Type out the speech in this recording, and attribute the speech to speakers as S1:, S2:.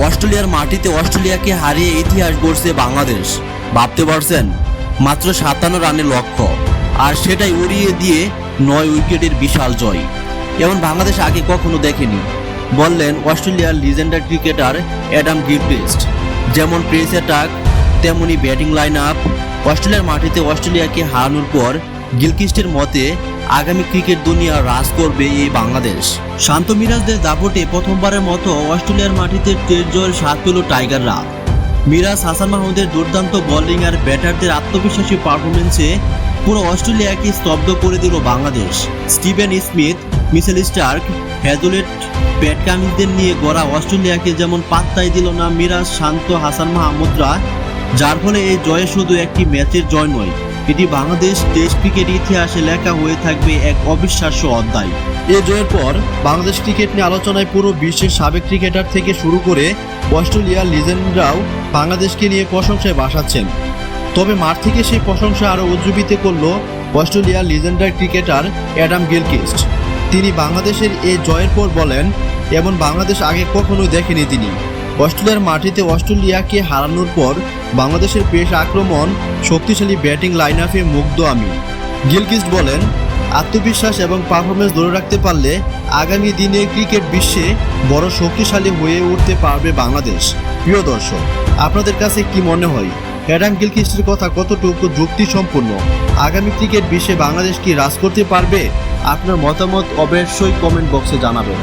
S1: অস্ট্রেলিয়ার মাটিতে অস্ট্রেলিয়াকে হারিয়ে ইতিহাস গড়ছে বাংলাদেশ। ভাবতে পারছেন, মাত্র 57 রানের লক্ষ্য, আর সেটাই উড়িয়ে দিয়ে 9 উইকেটের বিশাল জয়। এমন বাংলাদেশ আগে কখনো দেখেনি, বললেন অস্ট্রেলিয়ার লিজেন্ডারি ক্রিকেটার অ্যাডাম গিলক্রিস্ট। যেমন পেস অ্যাটাক, তেমনি ব্যাটিং লাইন আপ। অস্ট্রেলিয়ার মাটিতে অস্ট্রেলিয়াকে হারানোর পর গিলক্রিস্টের মতে আগামী ক্রিকেট দুনিয়া রাজ করবে এই বাংলাদেশ। শান্ত মিরাজদের দাপটে প্রথমবারের মতো অস্ট্রেলিয়ার মাটিতে টেস্ট জয়ের স্বাদ পেল টাইগাররা। মিরাজ, হাসান মাহমুদের দুর্দান্ত বোলিং আর ব্যাটারদের আত্মবিশ্বাসী পারফরমেন্সে পুরো অস্ট্রেলিয়াকে স্তব্ধ করে দিল Bangladesh. Steven Smith, Mitchell Starc, Hazlewood, Pat কামিন্সদের নিয়ে গড়া অস্ট্রেলিয়াকে যেমন পাত্তাই দিল না মিরাজ, শান্ত, হাসান মাহমুদরা, যার ফলে এই জয়ে শুধু একটি ম্যাচের জয় নয়, এটি বাংলাদেশ টেস্ট ক্রিকেট ইতিহাসে লেখা হয়ে থাকবে এক অবিশ্বাস্য অধ্যায়। এই জয়ের পর বাংলাদেশ ক্রিকেট নিয়ে আলোচনায় পুরো বিশ্বের সাবেক ক্রিকেটার থেকে শুরু করে অস্ট্রেলিয়ার লিজেন্ডরাও বাংলাদেশকে নিয়ে প্রশংসায় ভাসাচ্ছেন। তবে মাঠ থেকে সেই প্রশংসা আরও উজ্জীবিত করল অস্ট্রেলিয়ার লিজেন্ডারি ক্রিকেটার অ্যাডাম গিলক্রিস্ট। তিনি বাংলাদেশের এই জয়ের পর বলেন, এমন বাংলাদেশ আগে কখনোই দেখেনি তিনি। অস্ট্রেলিয়ার মাটিতে অস্ট্রেলিয়াকে হারানোর পর বাংলাদেশের পেস আক্রমণ, শক্তিশালী ব্যাটিং লাইন আপে মুগ্ধ আমি। গিলক্রিস্ট বলেন, আত্মবিশ্বাস এবং পারফরমেন্স ধরে রাখতে পারলে আগামী দিনে ক্রিকেট বিশ্বে বড় শক্তিশালী হয়ে উঠতে পারবে বাংলাদেশ। প্রিয় দর্শক, আপনাদের কাছে কি মনে হয়, অ্যাডাম গিলক্রিস্টের কথা কতটুকু যুক্তিসম্পন্ন? আগামী ক্রিকেট বিশ্বে বাংলাদেশ কি রাজ করতে পারবে? আপনার মতামত অবশ্যই কমেন্ট বক্সে জানাবেন।